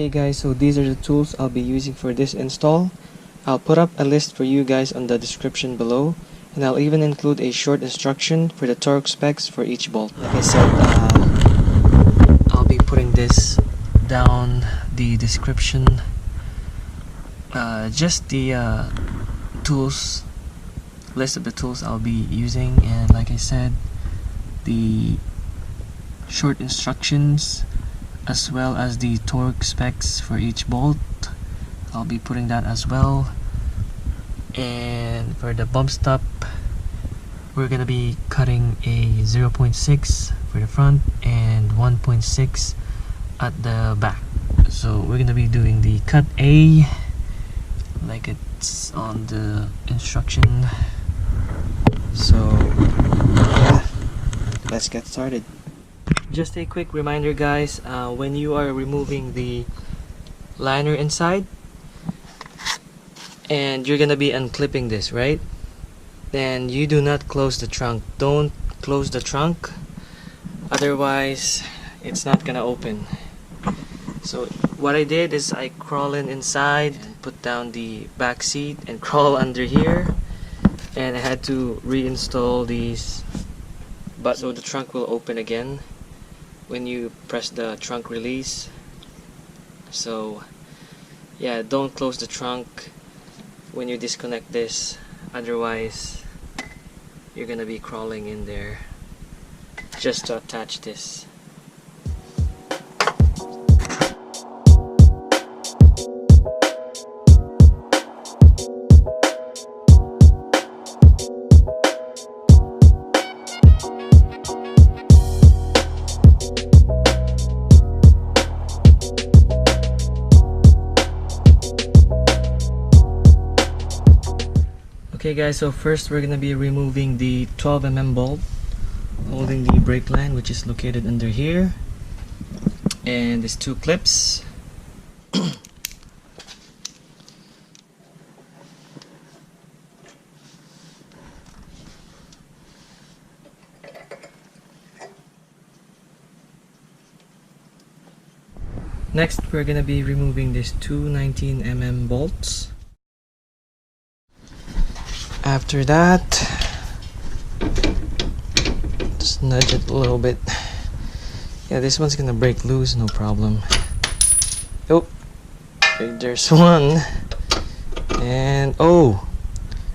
Okay guys, so these are the tools I'll be using for this install. I'll put up a list for you guys on the description below, and I'll even include a short instruction for the torque specs for each bolt. Like I said, I'll be putting this down the description, just the tools, list of the tools I'll be using, and like I said, the short instructions as well as the torque specs for each bolt. I'll be putting that as well. And for the bump stop, we're gonna be cutting a 0.6 for the front and 1.6 at the back. So we're gonna be doing the cut A like it's on the instruction. So yeah, let's get started. Just a quick reminder guys, when you are removing the liner inside and you're gonna be unclipping this, right? Then you do not close the trunk. Don't close the trunk, otherwise it's not gonna open. So what I did is I crawl inside, put down the back seat and crawl under here, and I had to reinstall these buttons so the trunk will open again when you press the trunk release. So yeah, don't close the trunk when you disconnect this, otherwise you're gonna be crawling in there just to attach this. Okay guys, so first we're gonna be removing the 12mm bolt holding the brake line, which is located under here, and these two clips. Next we're gonna be removing these two 19mm bolts. After that, just nudge it a little bit. Yeah, this one's gonna break loose, no problem. Oh, there's one. And oh,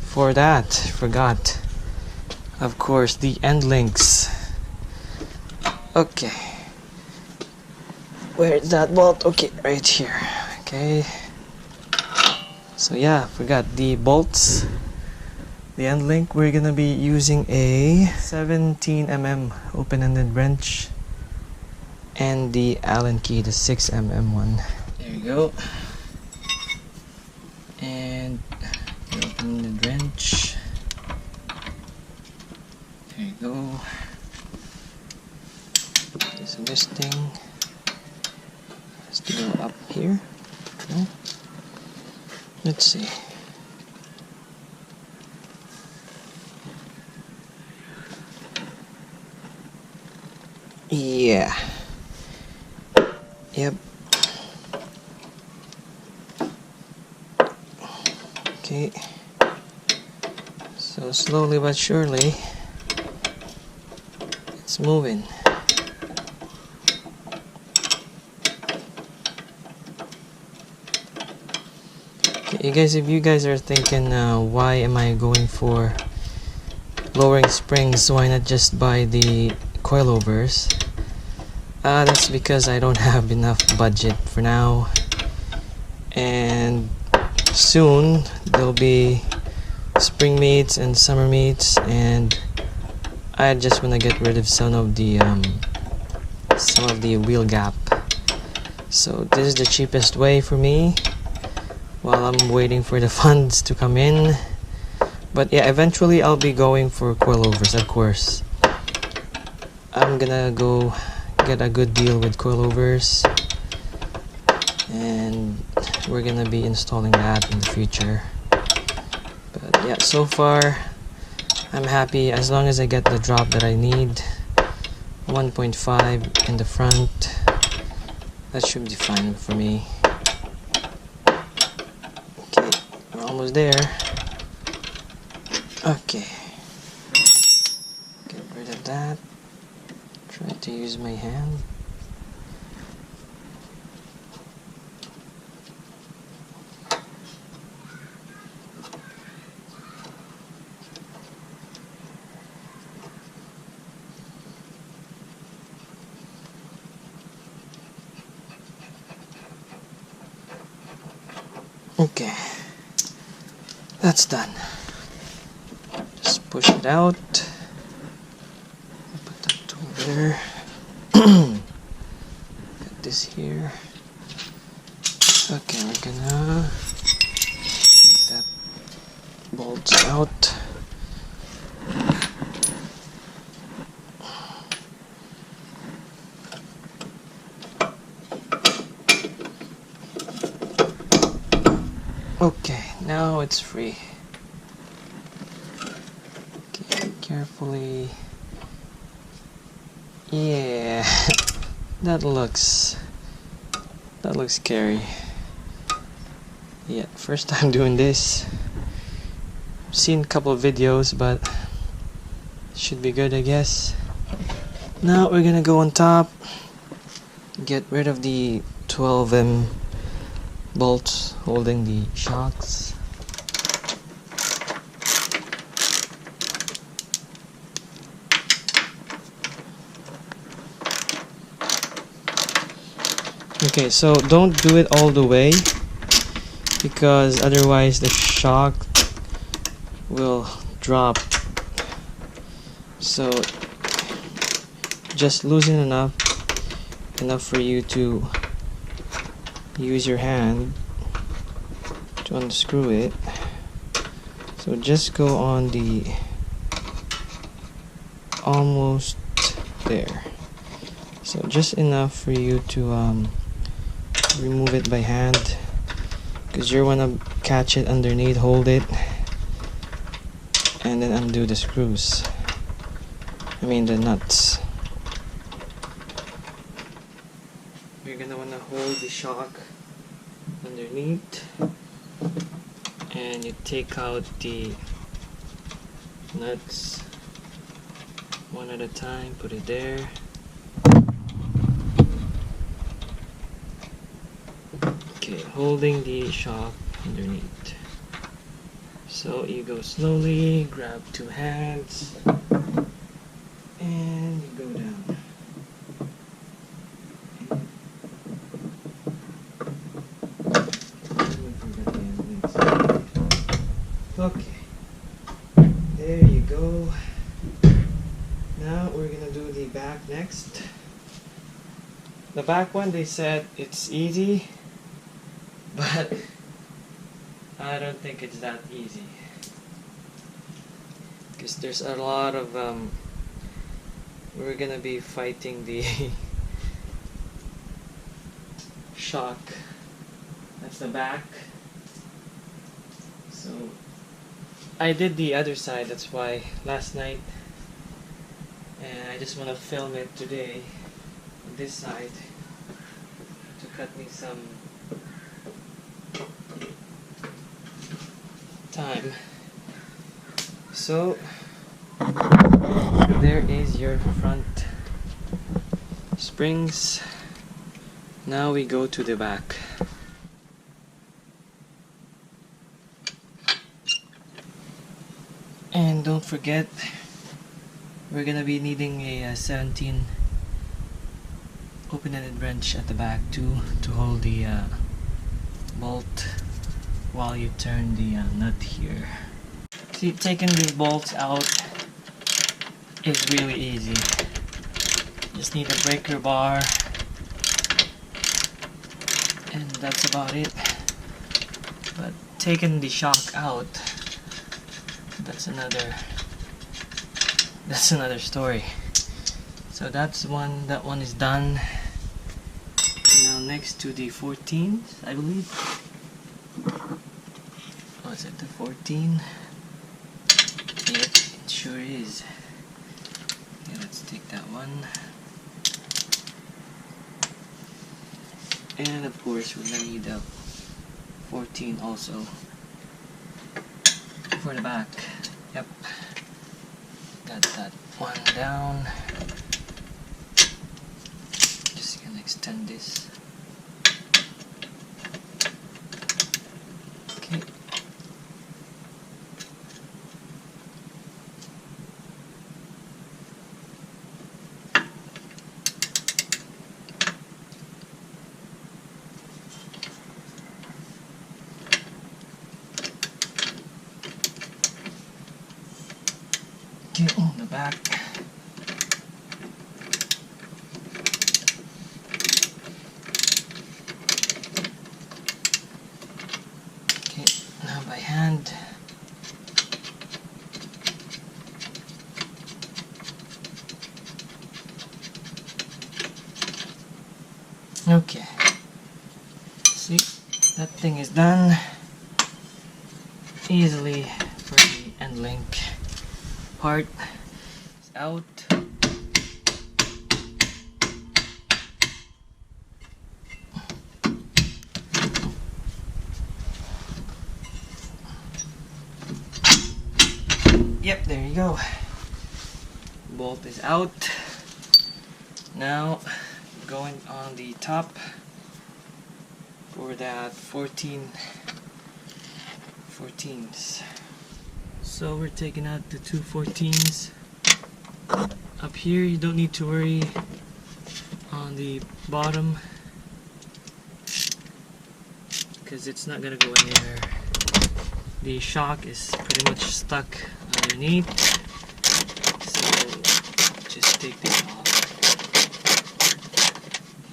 for that, forgot. Of course, the end links. Okay. Where's that bolt? Okay, right here. Okay. So yeah, forgot the bolts. The end link, we're gonna be using a 17mm open-ended wrench and the Allen key, the 6mm one. There you go. And the open-ended wrench. There you go. So this thing has to go up here. No? Let's see. Yeah. Yep. Okay. So slowly but surely it's moving. Okay, you guys, if you guys are thinking why am I going for lowering springs, why not just buy the coilovers? That's because I don't have enough budget for now, and soon there'll be spring meets and summer meets, and I just want to get rid of some of the wheel gap. So this is the cheapest way for me while I'm waiting for the funds to come in. But yeah, eventually I'll be going for coilovers, of course. I'm gonna go get a good deal with coilovers, and we're gonna be installing that in the future. But yeah, so far I'm happy as long as I get the drop that I need. 1.5 in the front That should be fine for me. Okay, we're almost there. Okay. Get rid of that. Try to use my hand. Okay, that's done. Just push it out. Put that tool there. Put this here. Okay, we're gonna take that bolts out. Okay, now it's free. Okay, carefully. Yeah, that looks scary. Yeah, first time doing this. Seen a couple of videos, but should be good, I guess. Now we're gonna go on top, get rid of the 12M bolts holding the shocks. Okay, so don't do it all the way, because otherwise the shock will drop. So just loosen enough for you to use your hand to unscrew it. So just go on the almost there. So just enough for you to remove it by hand, because you're gonna catch it underneath, hold it, and then undo the screws. I mean the nuts. You're gonna wanna hold the shock underneath, and you take out the nuts one at a time, put it there. Okay, holding the shock underneath. So you go slowly, grab two hands, and you go down. Okay, there you go. Now we're gonna do the back next. The back one, they said it's easy, but I don't think it's that easy, because there's a lot of we're gonna be fighting the shock. That's the back. So I did the other side, that's why, last night, and I just want to film it today on this side to cut me some time. So there is your front springs. Now we go to the back. And don't forget, we're gonna be needing a 17 open-ended wrench at the back too, to hold the bolt while you turn the nut here. See, taking these bolts out is really easy. Just need a breaker bar, and that's about it. But taking the shock out, that's another story. So that one is done. Now next to the 14, I believe. Oh, is it the 14? Yep, it sure is. Okay, let's take that one. And of course we're gonna need a 14 also for the back. Yep, got that one down. Just gonna extend this. Okay. Okay, on the back. Okay, now by hand. Okay. See, that thing is done easily for the end link part. It's out. Yep, there you go. Bolt is out. Now going on the top for that 14s. So we're taking out the two 14s. Up here you don't need to worry on the bottom because it's not gonna go anywhere. The shock is pretty much stuck underneath, so just take this off.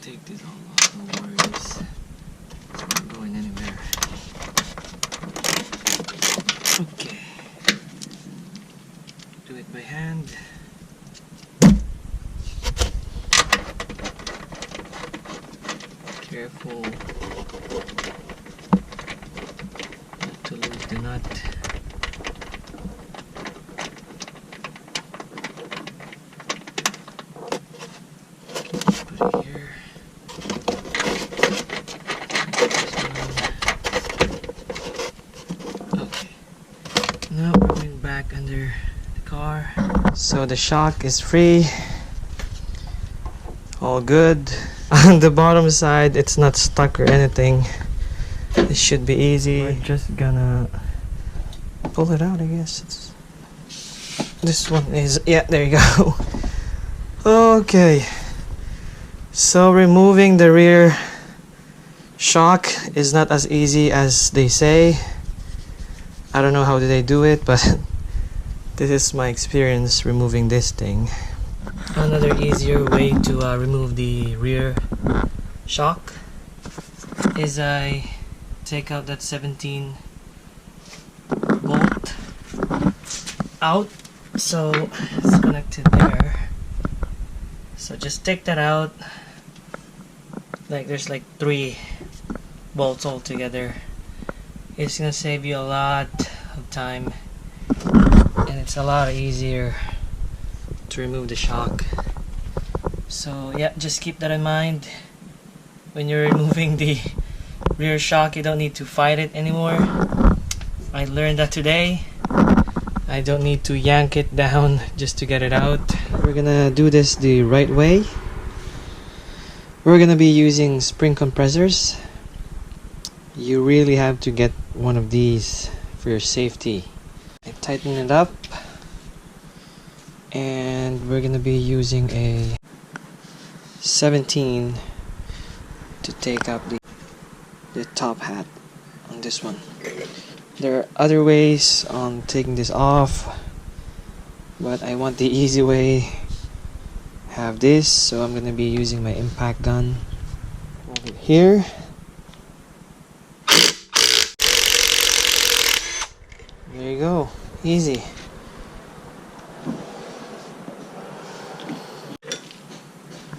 Take this all off, no worries. It's not going anywhere. Okay. Do it by hand. Careful not to lose the nut. Put it here. Okay. Now we're going back under the car. So the shock is free. All good. On the bottom side, it's not stuck or anything. This should be easy. We're just gonna pull it out, I guess. This one is, yeah, there you go. Okay. So removing the rear shock is not as easy as they say. I don't know how they do it, but this is my experience removing this thing. Another easier way to remove the rear shock is I take out that 17 bolt out, so it's connected there. So just take that out. Like there's like 3 bolts all together. It's gonna save you a lot of time, and it's a lot easier to remove the shock. So yeah, just keep that in mind when you're removing the rear shock. You don't need to fight it anymore. I learned that today. I don't need to yank it down just to get it out. We're gonna do this the right way. We're gonna be using spring compressors. You really have to get one of these for your safety. I tighten it up, and we're gonna be using a 17 to take up the top hat on this one. There are other ways on taking this off, but I want the easy way. Have this, so I'm gonna be using my impact gun. Hold it here. There you go, easy.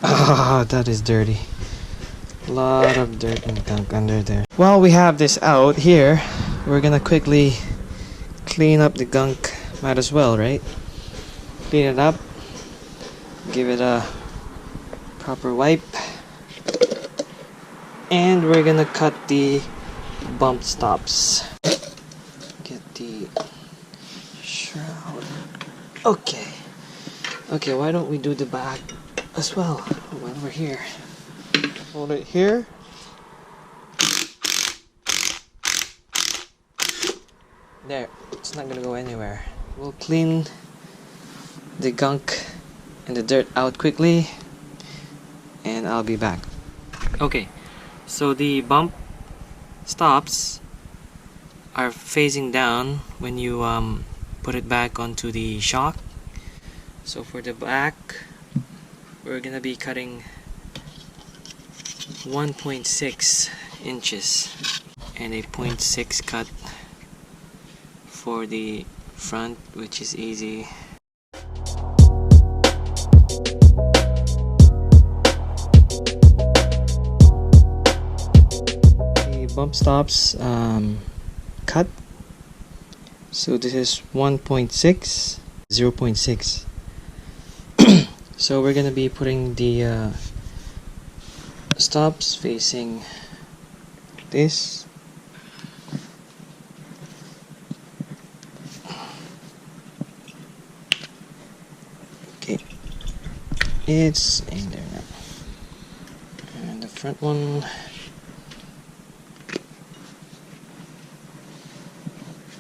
Ah, that is dirty. A lot of dirt and gunk under there. While we have this out here, we're gonna quickly clean up the gunk. Might as well, right? Clean it up. Give it a proper wipe. And we're gonna cut the bump stops. Get the shroud. Okay. Okay, why don't we do the back as well while we're here? Hold it here. There, it's not gonna go anywhere. We'll clean the gunk and the dirt out quickly, and I'll be back. Okay, so the bump stops are facing down when you put it back onto the shock. So for the back, we're gonna be cutting 1.6 inches and a 0.6 cut for the front, which is easy. The bump stops cut. So this is 1.6, 0.6. So we're gonna be putting the stops facing this. Okay, it's in there now. And the front one,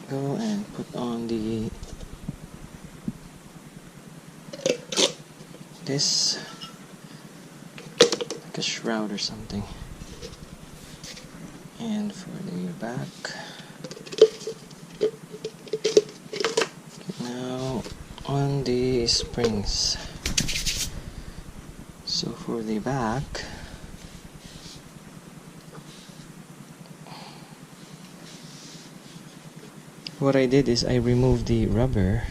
go and put on the this like a shroud or something. And for the back, now on the springs. So for the back, what I did is I removed the rubber,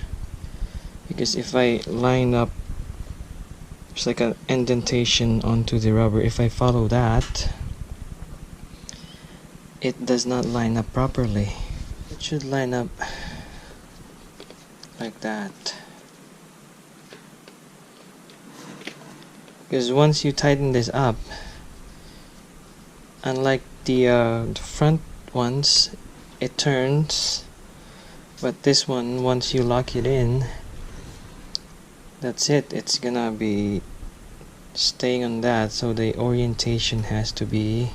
because if I line up, it's like an indentation onto the rubber. If I follow that, it does not line up properly. It should line up like that, because once you tighten this up, unlike the front ones, it turns, but this one, once you lock it in, that's it. It's gonna be staying on that, so the orientation has to be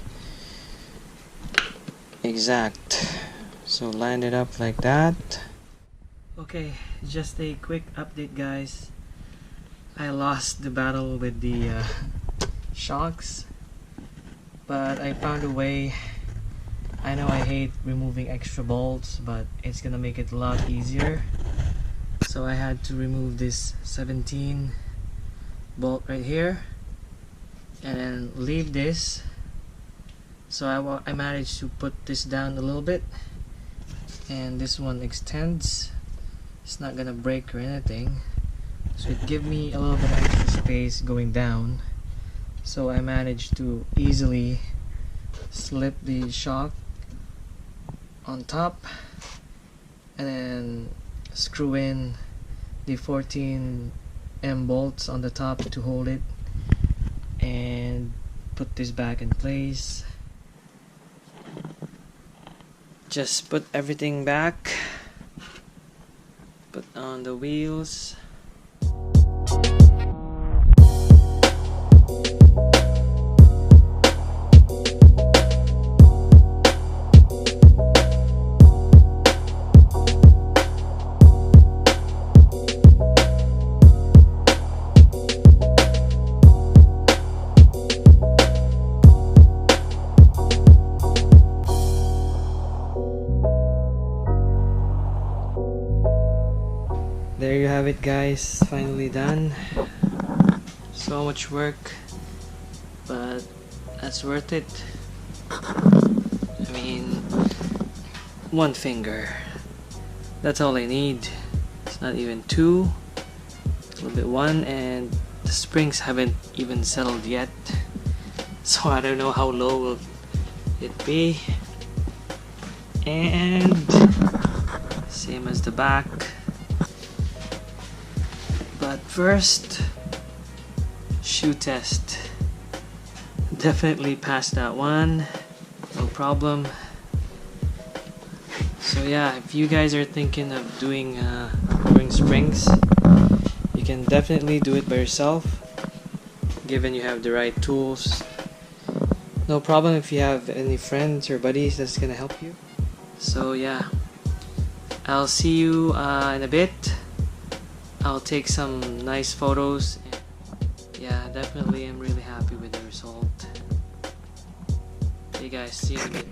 exact. So line it up like that. Okay, just a quick update, guys. I lost the battle with the shocks, but I found a way. I know I hate removing extra bolts, but it's gonna make it a lot easier. So I had to remove this 17 bolt right here and then leave this. So I managed to put this down a little bit, and this one extends. It's not gonna break or anything, so it gave me a little bit of extra space going down. So I managed to easily slip the shock on top and then screw in the 14 M bolts on the top to hold it, and put this back in place. Just put everything back, put on the wheels. There you have it, guys, finally done. So much work, but that's worth it. I mean, one finger, that's all I need. It's not even two, it's a little bit one, and the springs haven't even settled yet, so I don't know how low will it be. And same as the back. But first, shoe test. definitely passed that one, no problem. So yeah, if you guys are thinking of doing springs, you can definitely do it by yourself, given you have the right tools. No problem if you have any friends or buddies that's gonna help you. So yeah, I'll see you in a bit. I'll take some nice photos. Yeah, definitely I'm really happy with the result. Okay guys, see you in a bit.